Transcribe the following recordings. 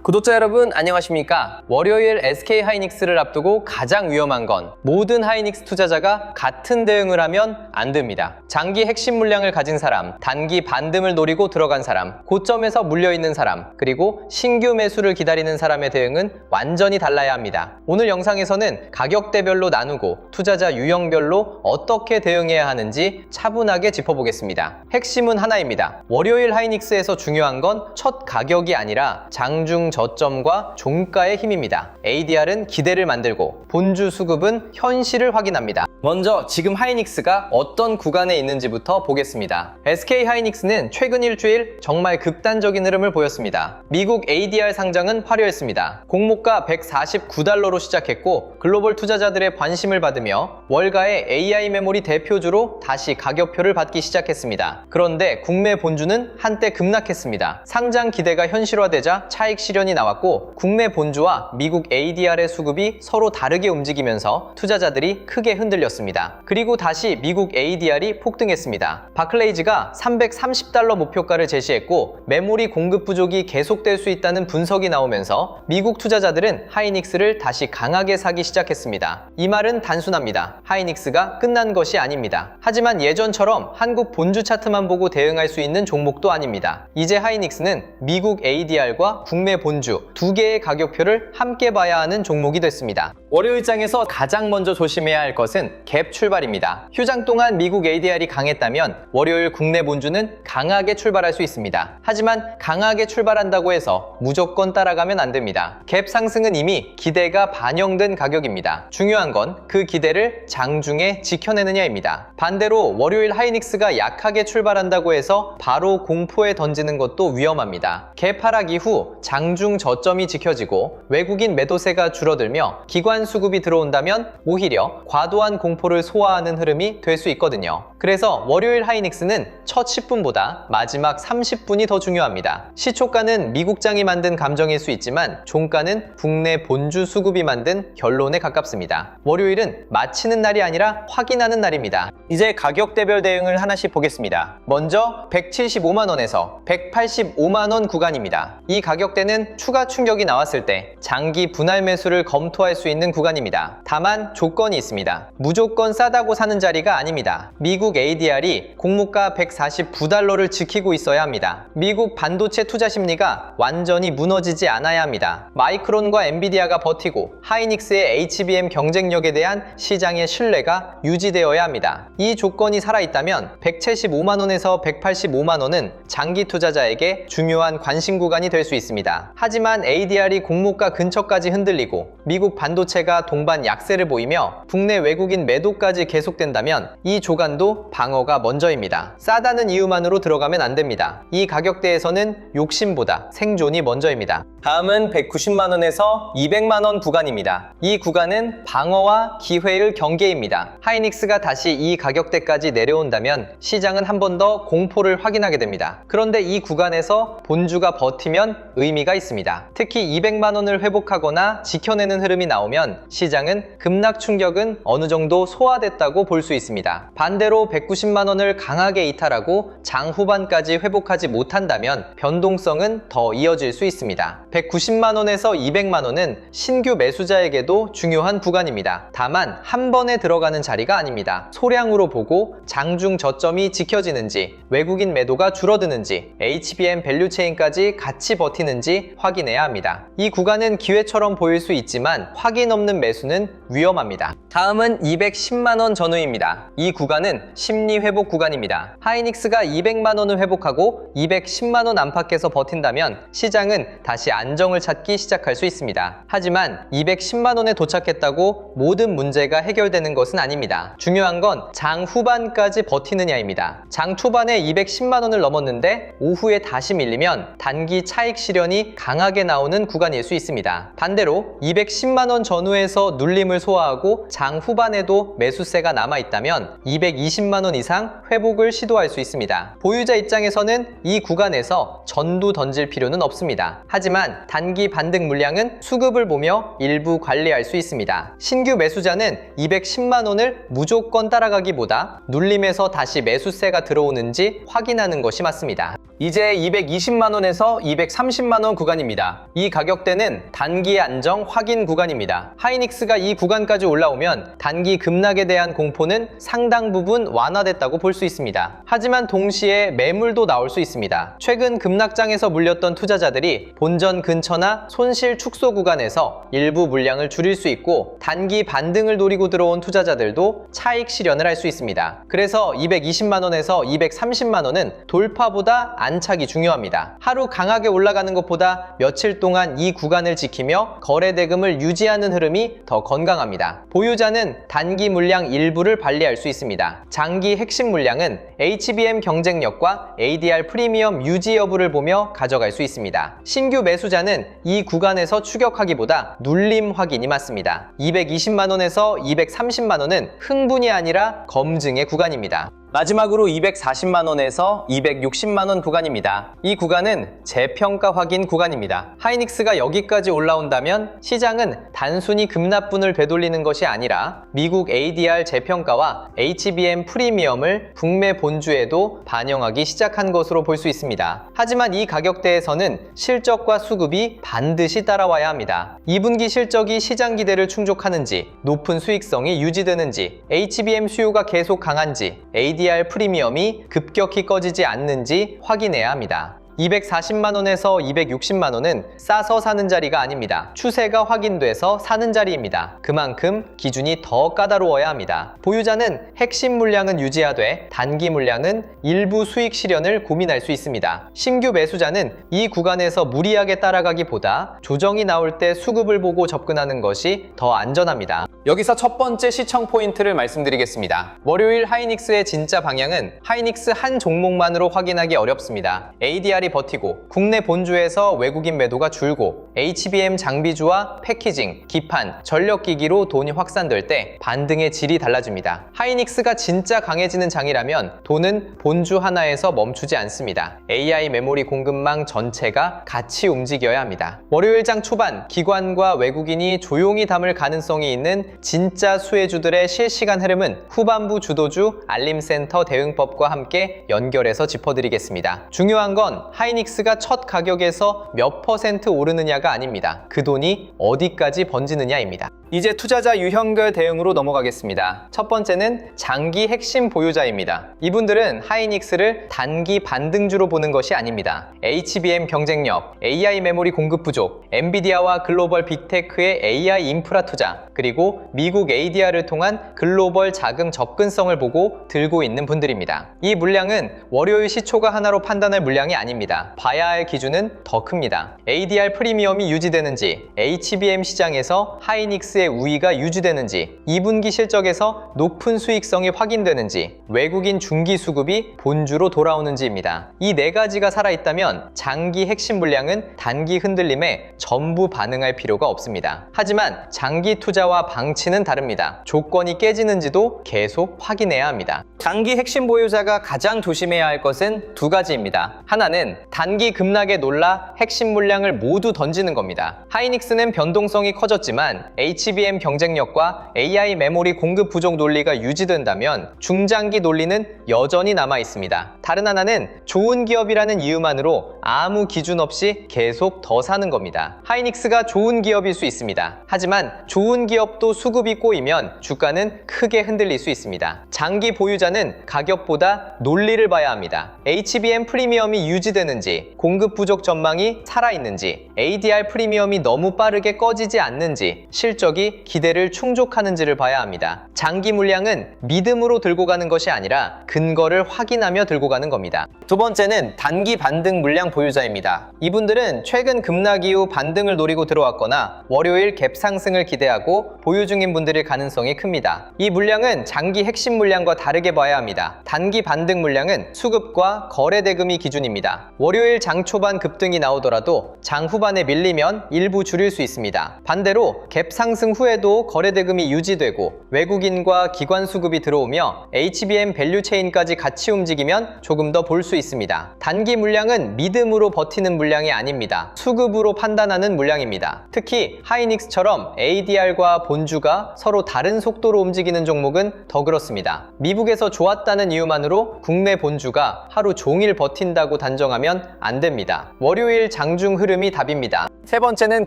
구독자 여러분 안녕하십니까? 월요일 SK하이닉스를 앞두고 가장 위험한 건 모든 하이닉스 투자자가 같은 대응을 하면 안 됩니다. 장기 핵심 물량을 가진 사람, 단기 반등을 노리고 들어간 사람, 고점에서 물려있는 사람, 그리고 신규 매수를 기다리는 사람의 대응은 완전히 달라야 합니다. 오늘 영상에서는 가격대별로 나누고 투자자 유형별로 어떻게 대응해야 하는지 차분하게 짚어보겠습니다. 핵심은 하나입니다. 월요일 하이닉스에서 중요한 건 첫 가격이 아니라 장중 저점과 종가의 힘입니다. ADR은 기대를 만들고 본주 수급은 현실을 확인합니다. 먼저 지금 하이닉스가 어떤 구간에 있는지부터 보겠습니다. SK하이닉스는 최근 일주일 정말 극단적인 흐름을 보였습니다. 미국 ADR 상장은 화려했습니다. 공모가 149달러로 시작했고 글로벌 투자자들의 관심을 받으며 월가의 AI 메모리 대표주로 다시 가격표를 받기 시작했습니다. 그런데 국내 본주는 한때 급락했습니다. 상장 기대가 현실화되자 차익 실현이 나왔고 국내 본주와 미국 ADR의 수급이 서로 다르게 움직이면서 투자자들이 크게 흔들렸습니다. 그리고 다시 미국 ADR이 폭등했습니다. 바클레이즈가 330달러 목표가를 제시했고 메모리 공급 부족이 계속될 수 있다는 분석이 나오면서 미국 투자자들은 하이닉스를 다시 강하게 사기 시작했습니다. 이 말은 단순합니다. 하이닉스가 끝난 것이 아닙니다. 하지만 예전처럼 한국 본주 차트만 보고 대응할 수 있는 종목도 아닙니다. 이제 하이닉스는 미국 ADR과 국내 본주 두 개의 가격표를 함께 봐야 하는 종목이 됐습니다. 월요일장에서 가장 먼저 조심해야 할 것은 갭 출발입니다. 휴장 동안 미국 ADR이 강했다면 월요일 국내 본주는 강하게 출발할 수 있습니다. 하지만 강하게 출발한다고 해서 무조건 따라가면 안 됩니다. 갭 상승은 이미 기대가 반영된 가격입니다. 중요한 건 그 기대를 장중에 지켜내느냐입니다. 반대로 월요일 하이닉스가 약하게 출발한다고 해서 바로 공포에 던지는 것도 위험합니다. 갭 하락 이후 장중 저점이 지켜지고 외국인 매도세가 줄어들며 기관 수급이 들어온다면 오히려 과도한 공포를 소화하는 흐름이 될 수 있거든요. 그래서 월요일 하이닉스는 첫 10분보다 마지막 30분이 더 중요합니다. 시초가는 미국장이 만든 감정일 수 있지만 종가는 국내 본주 수급이 만든 결론에 가깝습니다. 월요일은 마치는 날이 아니라 확인하는 날입니다. 이제 가격대별 대응을 하나씩 보겠습니다. 먼저 175만원에서 185만원 구간입니다. 이 가격대는 추가 충격이 나왔을 때 장기 분할 매수를 검토할 수 있는 구간입니다. 다만 조건이 있습니다. 무조건 싸다고 사는 자리가 아닙니다. 미국 ADR이 공모가 149달러를 지키고 있어야 합니다. 미국 반도체 투자 심리가 완전히 무너지지 않아야 합니다. 마이크론과 엔비디아가 버티고 하이닉스의 HBM 경쟁력에 대한 시장의 신뢰가 유지되어야 합니다. 이 조건이 살아있다면 175만원에서 185만원은 장기 투자자에게 중요한 관심 구간이 될 수 있습니다. 하지만 ADR이 공모가 근처까지 흔들리고 미국 반도체가 동반 약세를 보이며 국내 외국인 매도까지 계속된다면 이 조간도 방어가 먼저입니다. 싸다는 이유만으로 들어가면 안 됩니다. 이 가격대에서는 욕심보다 생존이 먼저입니다. 다음은 190만원에서 200만원 구간입니다. 이 구간은 방어와 기회의 경계입니다. 하이닉스가 다시 이 가격대까지 내려온다면 시장은 한 번 더 공포를 확인하게 됩니다. 그런데 이 구간에서 본주가 버티면 의미가 있습니다. 특히 200만원을 회복하거나 지켜내는 흐름이 나오면 시장은 급락 충격은 어느 정도 소화됐다고 볼 수 있습니다. 반대로 190만원을 강하게 이탈하고 장 후반까지 회복하지 못한다면 변동성은 더 이어질 수 있습니다. 190만원에서 200만원은 신규 매수자에게도 중요한 구간입니다. 다만 한 번에 들어가는 자리가 아닙니다. 소량으로 보고 장중 저점이 지켜지는지 외국인 매도가 줄어드는지 HBM 밸류체인까지 같이 버티는지 확인해야 합니다. 이 구간은 기회처럼 보일 수 있지만 확인 없는 매수는 위험합니다. 다음은 210만원 전후입니다. 이 구간은 심리 회복 구간입니다. 하이닉스가 200만원을 회복하고 210만원 안팎에서 버틴다면 시장은 다시 안정을 찾기 시작할 수 있습니다. 하지만 210만원에 도착했다고 모든 문제가 해결되는 것은 아닙니다. 중요한 건 장 후반까지 버티느냐입니다. 장 초반에 210만원을 넘었는데 오후에 다시 밀리면 단기 차익 실현이 강하게 나오는 구간일 수 있습니다. 반대로 210만원 전후에서 눌림을 소화하고 장 후반에도 매수세가 남아있다면 220만원 이상 회복을 시도할 수 있습니다. 보유자 입장에서는 이 구간에서 전두 던질 필요는 없습니다. 하지만 단기 반등 물량은 수급을 보며 일부 관리할 수 있습니다. 신규 매수자는 210만원을 무조건 따라가기보다 눌림에서 다시 매수세가 들어오는지 확인하는 것이 맞습니다. 이제 220만원에서 230만원 구간이 구간입니다. 이 가격대는 단기 안정 확인 구간입니다. 하이닉스가 이 구간까지 올라오면 단기 급락에 대한 공포는 상당 부분 완화됐다고 볼 수 있습니다. 하지만 동시에 매물도 나올 수 있습니다. 최근 급락장에서 물렸던 투자자들이 본전 근처나 손실 축소 구간에서 일부 물량을 줄일 수 있고, 단기 반등을 노리고 들어온 투자자들도 차익 실현을 할 수 있습니다. 그래서 220만원에서 230만원은 돌파보다 안착이 중요합니다. 하루 강하게 올라가는 것보다 며칠 동안 이 구간을 지키며 거래 대금을 유지하는 흐름이 더 건강합니다. 보유자는 단기 물량 일부를 관리할 수 있습니다. 장기 핵심 물량은 HBM 경쟁력과 ADR 프리미엄 유지 여부를 보며 가져갈 수 있습니다. 신규 매수자는 이 구간에서 추격하기보다 눌림 확인이 맞습니다. 220만원에서 230만원은 흥분이 아니라 검증의 구간입니다. 마지막으로 240만원에서 260만원 구간입니다. 이 구간은 재평가 확인 구간입니다. 하이닉스가 여기까지 올라온다면 시장은 단순히 급락분을 되돌리는 것이 아니라 미국 ADR 재평가와 HBM 프리미엄을 북미 본주에도 반영하기 시작한 것으로 볼 수 있습니다. 하지만 이 가격대에서는 실적과 수급이 반드시 따라와야 합니다. 2분기 실적이 시장 기대를 충족하는지, 높은 수익성이 유지되는지, HBM 수요가 계속 강한지, ADR 프리미엄이 급격히 꺼지지 않는지 확인해야 합니다. 240만원에서 260만원은 싸서 사는 자리가 아닙니다. 추세가 확인돼서 사는 자리입니다. 그만큼 기준이 더 까다로워야 합니다. 보유자는 핵심 물량은 유지하되 단기 물량은 일부 수익 실현을 고민할 수 있습니다. 신규 매수자는 이 구간에서 무리하게 따라가기보다 조정이 나올 때 수급을 보고 접근하는 것이 더 안전합니다. 여기서 첫 번째 시청 포인트를 말씀드리겠습니다. 월요일 하이닉스의 진짜 방향은 하이닉스 한 종목만으로 확인하기 어렵습니다. ADR이 버티고 국내 본주에서 외국인 매도가 줄고 HBM 장비주와 패키징, 기판, 전력기기로 돈이 확산될 때 반등의 질이 달라집니다. 하이닉스가 진짜 강해지는 장이라면 돈은 본주 하나에서 멈추지 않습니다. AI 메모리 공급망 전체가 같이 움직여야 합니다. 월요일 장 초반 기관과 외국인이 조용히 담을 가능성이 있는 진짜 수혜주들의 실시간 흐름은 후반부 주도주 알림센터 대응법과 함께 연결해서 짚어드리겠습니다. 중요한 건 하이닉스가 첫 가격에서 몇 % 오르느냐가 아닙니다. 그 돈이 어디까지 번지느냐입니다. 이제 투자자 유형별 대응으로 넘어가겠습니다. 첫 번째는 장기 핵심 보유자입니다. 이분들은 하이닉스를 단기 반등주로 보는 것이 아닙니다. HBM 경쟁력, AI 메모리 공급 부족, 엔비디아와 글로벌 빅테크의 AI 인프라 투자, 그리고 미국 ADR을 통한 글로벌 자금 접근성을 보고 들고 있는 분들입니다. 이 물량은 월요일 시초가 하나로 판단할 물량이 아닙니다. 봐야 할 기준은 더 큽니다. ADR 프리미엄이 유지되는지, HBM 시장에서 하이닉스의 우위가 유지되는지, 2분기 실적에서 높은 수익성이 확인되는지, 외국인 중기 수급이 본주로 돌아오는지입니다. 이 네 가지가 살아있다면 장기 핵심 물량은 단기 흔들림에 전부 반응할 필요가 없습니다. 하지만 장기 투자와 방치는 다릅니다. 조건이 깨지는지도 계속 확인해야 합니다. 장기 핵심 보유자가 가장 조심해야 할 것은 두 가지입니다. 하나는 단기 급락에 놀라 핵심 물량을 모두 던지는 겁니다. 하이닉스는 변동성이 커졌지만 HBM 경쟁력과 AI 메모리 공급 부족 논리가 유지된다면 중장기 논리는 여전히 남아 있습니다. 다른 하나는 좋은 기업이라는 이유만으로 아무 기준 없이 계속 더 사는 겁니다. 하이닉스가 좋은 기업일 수 있습니다. 하지만 좋은 기업도 수급이 꼬이면 주가는 크게 흔들릴 수 있습니다. 장기 보유자는 가격보다 논리를 봐야 합니다. HBM 프리미엄이 유지되는지, 공급 부족 전망이 살아있는지, ADR 프리미엄이 너무 빠르게 꺼지지 않는지, 실적이 기대를 충족하는지를 봐야 합니다. 장기 물량은 믿음으로 들고 가는 것이 아니라 근거를 확인하며 들고 가는 겁니다. 두 번째는 단기 반등 물량 보유자입니다. 이분들은 최근 급락 이후 반등을 노리고 들어왔거나 월요일 갭 상승을 기대하고 보유 중인 분들일 가능성이 큽니다. 이 물량은 장기 핵심 물량과 다르게 봐야 합니다. 단기 반등 물량은 수급과 거래 대금이 기준입니다. 월요일 장 초반 급등이 나오더라도 장 후반에 밀리면 일부 줄일 수 있습니다. 반대로 갭 상승 상승 후에도 거래 대금이 유지되고 외국인과 기관 수급이 들어오며 HBM 밸류 체인까지 같이 움직이면 조금 더 볼 수 있습니다. 단기 물량은 믿음으로 버티는 물량이 아닙니다. 수급으로 판단하는 물량입니다. 특히 하이닉스처럼 ADR과 본주가 서로 다른 속도로 움직이는 종목은 더 그렇습니다. 미국에서 좋았다는 이유만으로 국내 본주가 하루 종일 버틴다고 단정하면 안 됩니다. 월요일 장중 흐름이 답입니다. 세 번째는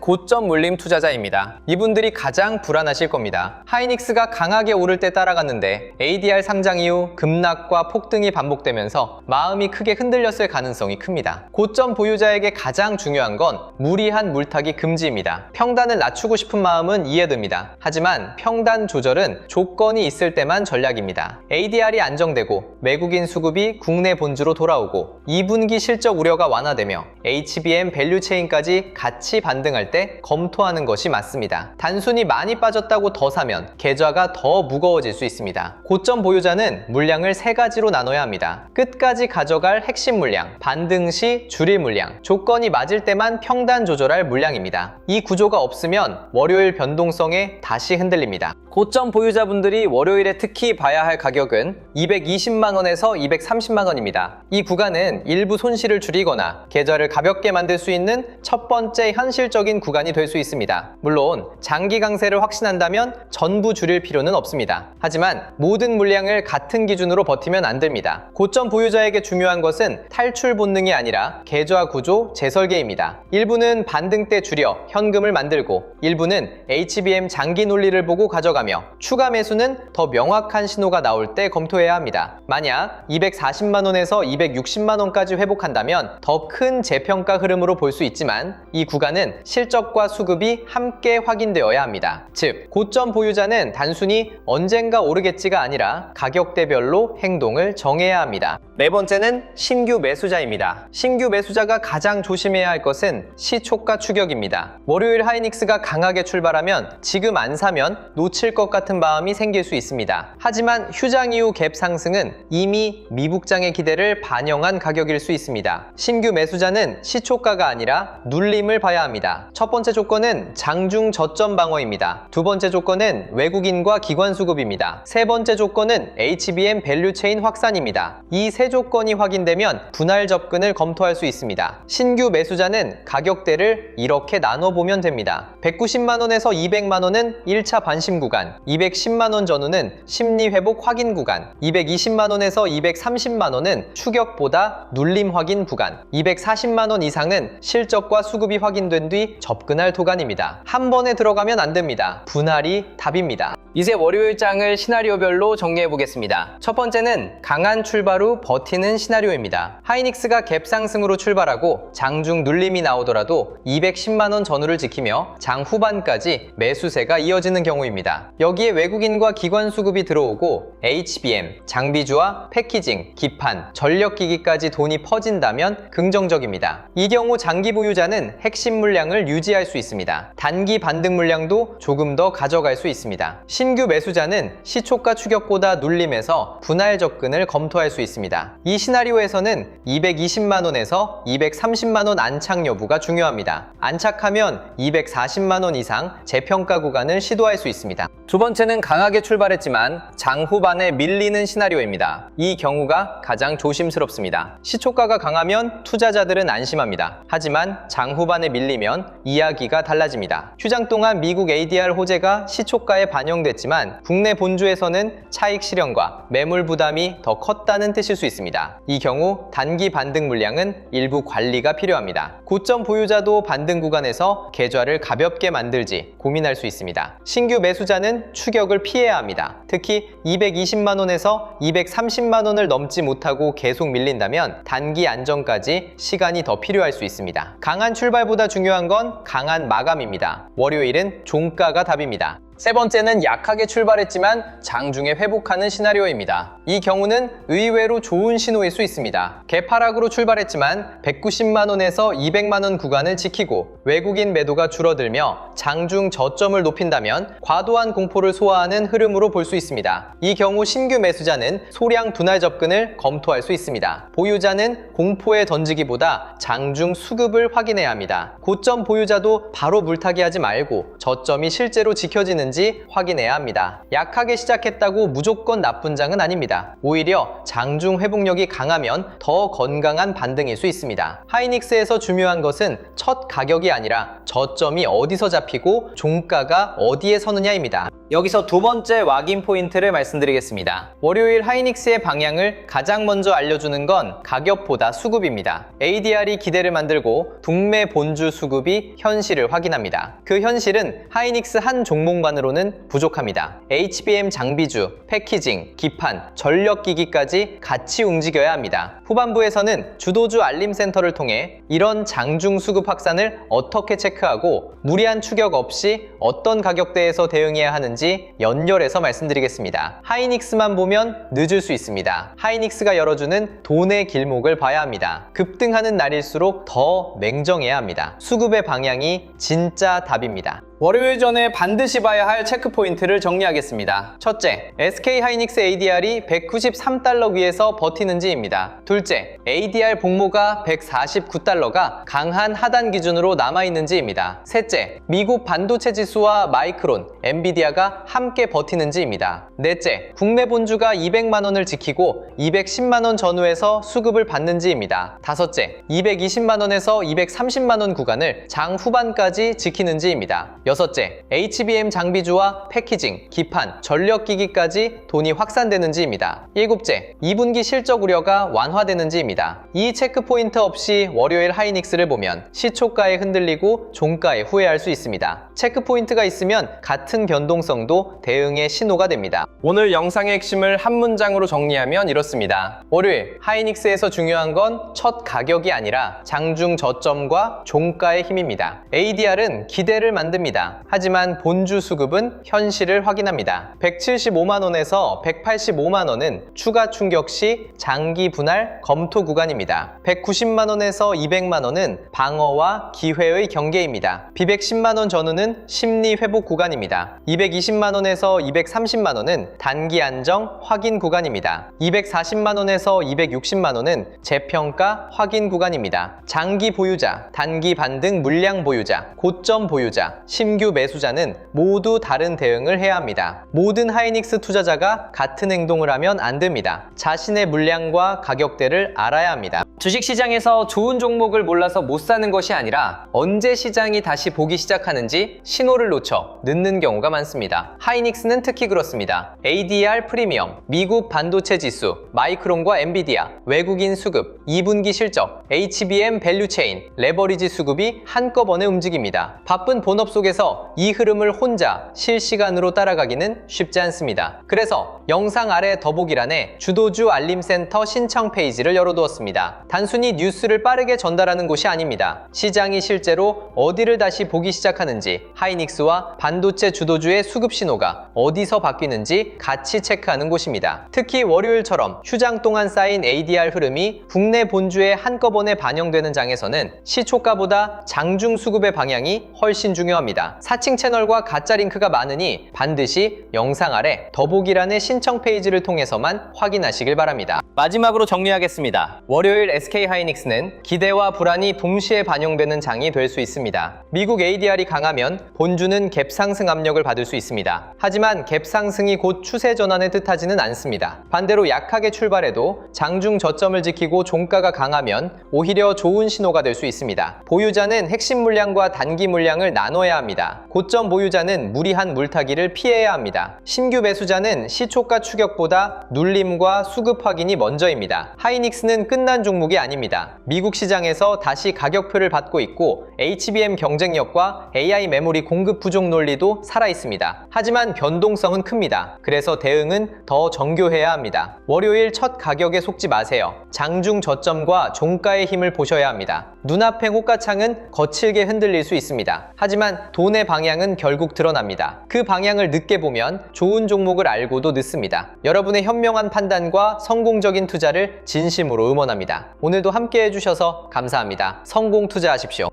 고점 물림 투자자입니다. 이분들이 가장 불안하실 겁니다. 하이닉스가 강하게 오를 때 따라갔는데 ADR 상장 이후 급락과 폭등이 반복되면서 마음이 크게 흔들렸을 가능성이 큽니다. 고점 보유자에게 가장 중요한 건 무리한 물타기 금지입니다. 평단을 낮추고 싶은 마음은 이해됩니다. 하지만 평단 조절은 조건이 있을 때만 전략입니다. ADR이 안정되고 외국인 수급이 국내 본주로 돌아오고 2분기 실적 우려가 완화되며 HBM 밸류 체인까지 같이 반등할 때 검토하는 것이 맞습니다. 단순히 많이 빠졌다고 더 사면 계좌가 더 무거워질 수 있습니다. 고점 보유자는 물량을 세 가지로 나눠야 합니다. 끝까지 가져갈 핵심 물량, 반등 시 줄일 물량, 조건이 맞을 때만 평단 조절할 물량입니다. 이 구조가 없으면 월요일 변동성에 다시 흔들립니다. 고점 보유자분들이 월요일에 특히 봐야 할 가격은 220만원에서 230만원입니다. 이 구간은 일부 손실을 줄이거나 계좌를 가볍게 만들 수 있는 첫 번째 현실적인 구간이 될 수 있습니다. 물론 장기 강세를 확신한다면 전부 줄일 필요는 없습니다. 하지만 모든 물량을 같은 기준으로 버티면 안 됩니다. 고점 보유자에게 중요한 것은 탈출 본능이 아니라 계좌 구조 재설계입니다. 일부는 반등 때 줄여 현금을 만들고 일부는 HBM 장기 논리를 보고 가져가며 추가 매수는 더 명확한 신호가 나올 때 검토해야 합니다. 만약 240만원에서 260만원까지 회복한다면 더 큰 재평가 흐름으로 볼 수 있지만 이 구간은 실적과 수급이 함께 확인되어야 합니다. 즉, 고점 보유자는 단순히 언젠가 오르겠지가 아니라 가격대별로 행동을 정해야 합니다. 네 번째는 신규 매수자입니다. 신규 매수자가 가장 조심해야 할 것은 시초가 추격입니다. 월요일 하이닉스가 강하게 출발하면 지금 안 사면 놓칠 것 같은 마음이 생길 수 있습니다. 하지만 휴장 이후 갭 상승은 이미 미북장의 기대를 반영한 가격일 수 있습니다. 신규 매수자는 시초가가 아니라 눌림을 봐야 합니다. 첫 번째 조건은 장중 저점 방어입니다. 두 번째 조건은 외국인과 기관 수급입니다. 세 번째 조건은 HBM 밸류 체인 확산입니다. 이 세 조건이 확인되면 분할 접근을 검토할 수 있습니다. 신규 매수자는 가격대를 이렇게 나눠보면 됩니다. 190만원에서 200만원은 1차 반심 구간, 210만원 전후는 심리 회복 확인 구간, 220만원에서 230만원은 추격보다 눌림 확인 구간, 240만원 이상은 실적과 수급이 확인된 뒤 접근할 도간입니다. 한 번에 들어가면 안 됩니다. 분할이 답입니다. 이제 월요일장을 시나리오별로 정리해 보겠습니다. 첫 번째는 강한 출발 후 버티는 시나리오입니다. 하이닉스가 갭 상승으로 출발하고 장중 눌림이 나오더라도 210만원 전후를 지키며 장 후반까지 매수세가 이어지는 경우입니다. 여기에 외국인과 기관 수급이 들어오고 HBM, 장비주와 패키징, 기판, 전력기기까지 돈이 퍼진다면 긍정적입니다. 이 경우 장기 보유자는 핵심 물량을 유지할 수 있습니다. 단기 반등 물량도 조금 더 가져갈 수 있습니다. 신규 매수자는 시초가 추격보다 눌림에서 분할 접근을 검토할 수 있습니다. 이 시나리오에서는 220만원에서 230만원 안착 여부가 중요합니다. 안착하면 240만원 이상 재평가 구간을 시도할 수 있습니다. 두 번째는 강하게 출발했지만 장 후반에 밀리는 시나리오입니다. 이 경우가 가장 조심스럽습니다. 시초가가 강하면 투자자들은 안심합니다. 하지만 장 후반에 밀리면 이야기가 달라집니다. 휴장 동안 미국 ADR 호재가 시초가에 반영됐지만 국내 본주에서는 차익 실현과 매물 부담이 더 컸다는 뜻일 수 있습니다. 이 경우 단기 반등 물량은 일부 관리가 필요합니다. 고점 보유자도 반등 구간에서 계좌를 가볍게 만들지 고민할 수 있습니다. 신규 매수자는 추격을 피해야 합니다. 특히 220만원에서 230만원을 넘지 못하고 계속 밀린다면 단기 안정까지 시간이 더 필요할 수 있습니다. 강한 출발보다 중요한 건 강한 마감입니다. 월요일은 종가가 답입니다. 세 번째는 약하게 출발했지만 장중에 회복하는 시나리오입니다. 이 경우는 의외로 좋은 신호일 수 있습니다. 개파락으로 출발했지만 190만원에서 200만원 구간을 지키고 외국인 매도가 줄어들며 장중 저점을 높인다면 과도한 공포를 소화하는 흐름으로 볼 수 있습니다. 이 경우 신규 매수자는 소량 분할 접근을 검토할 수 있습니다. 보유자는 공포에 던지기보다 장중 수급을 확인해야 합니다. 고점 보유자도 바로 물타기 하지 말고 저점이 실제로 지켜지는지 확인해야 합니다. 약하게 시작했다고 무조건 나쁜 장은 아닙니다. 오히려 장중 회복력이 강하면 더 건강한 반등일 수 있습니다. 하이닉스에서 중요한 것은 첫 가격이 아니라 저점이 어디서 잡히고 종가가 어디에 서느냐입니다. 여기서 두 번째 확인 포인트를 말씀드리겠습니다. 월요일 하이닉스의 방향을 가장 먼저 알려주는 건 가격보다 수급입니다. ADR이 기대를 만들고 북매 본주 수급이 현실을 확인합니다. 그 현실은 하이닉스 한 종목만으로는 부족합니다. HBM 장비주, 패키징, 기판, 전력기기까지 같이 움직여야 합니다. 후반부에서는 주도주 알림센터를 통해 이런 장중 수급 확산을 어떻게 체크하고 무리한 추격 없이 어떤 가격대에서 대응해야 하는지 연결해서 말씀드리겠습니다. 하이닉스만 보면 늦을 수 있습니다. 하이닉스가 열어주는 돈의 길목을 봐야 합니다. 급등하는 날일수록 더 냉정해야 합니다. 수급의 방향이 진짜 답입니다. 월요일 전에 반드시 봐야 할 체크포인트를 정리하겠습니다. 첫째, SK하이닉스 ADR이 193달러 위에서 버티는지입니다. 둘째, ADR 복모가 149달러가 강한 하단 기준으로 남아있는지입니다. 셋째, 미국 반도체 지수와 마이크론, 엔비디아가 함께 버티는지입니다. 넷째, 국내 본주가 200만원을 지키고 210만원 전후에서 수급을 받는지입니다. 다섯째, 220만원에서 230만원 구간을 장 후반까지 지키는지입니다. 여섯째, HBM 장비주와 패키징, 기판, 전력기기까지 돈이 확산되는지입니다. 일곱째, 2분기 실적 우려가 완화되는지입니다. 이 체크포인트 없이 월요일 하이닉스를 보면 시초가에 흔들리고 종가에 후회할 수 있습니다. 체크포인트가 있으면 같은 변동성도 대응의 신호가 됩니다. 오늘 영상의 핵심을 한 문장으로 정리하면 이렇습니다. 월요일 하이닉스에서 중요한 건 첫 가격이 아니라 장중 저점과 종가의 힘입니다. ADR은 기대를 만듭니다. 하지만 본주 수급은 현실을 확인합니다. 175만원에서 185만원은 추가 충격 시 장기 분할 검토 구간입니다. 190만원에서 200만원은 방어와 기회의 경계입니다. 비백 10만원 전후는 심리 회복 구간입니다. 220만원에서 230만원은 단기 안정 확인 구간입니다. 240만원에서 260만원은 재평가 확인 구간입니다. 장기 보유자, 단기 반등 물량 보유자, 고점 보유자, 신규 매수자는 모두 다른 대응을 해야 합니다. 모든 하이닉스 투자자가 같은 행동을 하면 안 됩니다. 자신의 물량과 가격대를 알아야 합니다. 주식시장에서 좋은 종목을 몰라서 못 사는 것이 아니라 언제 시장이 다시 보기 시작하는지 신호를 놓쳐 늦는 경우가 많습니다. 하이닉스는 특히 그렇습니다. ADR 프리미엄, 미국 반도체 지수, 마이크론과 엔비디아, 외국인 수급, 2분기 실적, HBM 밸류체인, 레버리지 수급이 한꺼번에 움직입니다. 바쁜 본업 속에서 이 흐름을 혼자 실시간으로 따라가기는 쉽지 않습니다. 그래서 영상 아래 더보기란에 주도주 알림센터 신청 페이지를 열어두었습니다. 단순히 뉴스를 빠르게 전달하는 곳이 아닙니다. 시장이 실제로 어디를 다시 보기 시작하는지, 하이닉스와 반도체 주도주의 수급 신호가 어디서 바뀌는지 같이 체크하는 곳입니다. 특히 월요일처럼 휴장 동안 쌓인 ADR 흐름이 국내 본주에 한꺼번에 반영되는 장에서는 시초가보다 장중 수급의 방향이 훨씬 중요합니다. 사칭 채널과 가짜 링크가 많으니 반드시 영상 아래 더보기란의 신청 페이지를 통해서만 확인하시길 바랍니다. 마지막으로 정리하겠습니다. 월요일 SK하이닉스는 기대와 불안이 동시에 반영되는 장이 될 수 있습니다. 미국 ADR이 강하면 본주는 갭 상승 압력을 받을 수 있습니다. 하지만 갭 상승이 곧 추세 전환을 뜻하지는 않습니다. 반대로 약하게 출발해도 장중 저점을 지키고 종가가 강하면 오히려 좋은 신호가 될 수 있습니다. 보유자는 핵심 물량과 단기 물량을 나눠야 합니다. 고점 보유자는 무리한 물타기를 피해야 합니다. 신규 매수자는 시초가 추격보다 눌림과 수급 확인이 먼저입니다. 하이닉스는 끝난 종목이 아닙니다. 미국 시장에서 다시 가격표를 받고 있고 HBM 경쟁력과 AI 메모리 공급 부족 논리도 살아있습니다. 하지만 변동성은 큽니다. 그래서 대응은 더 정교해야 합니다. 월요일 첫 가격에 속지 마세요. 장중 저점과 종가의 힘을 보셔야 합니다. 눈앞의 호가창은 거칠게 흔들릴 수 있습니다. 하지만 돈 돈의 방향은 결국 드러납니다. 그 방향을 늦게 보면 좋은 종목을 알고도 늦습니다. 여러분의 현명한 판단과 성공적인 투자를 진심으로 응원합니다. 오늘도 함께 해주셔서 감사합니다. 성공 투자하십시오.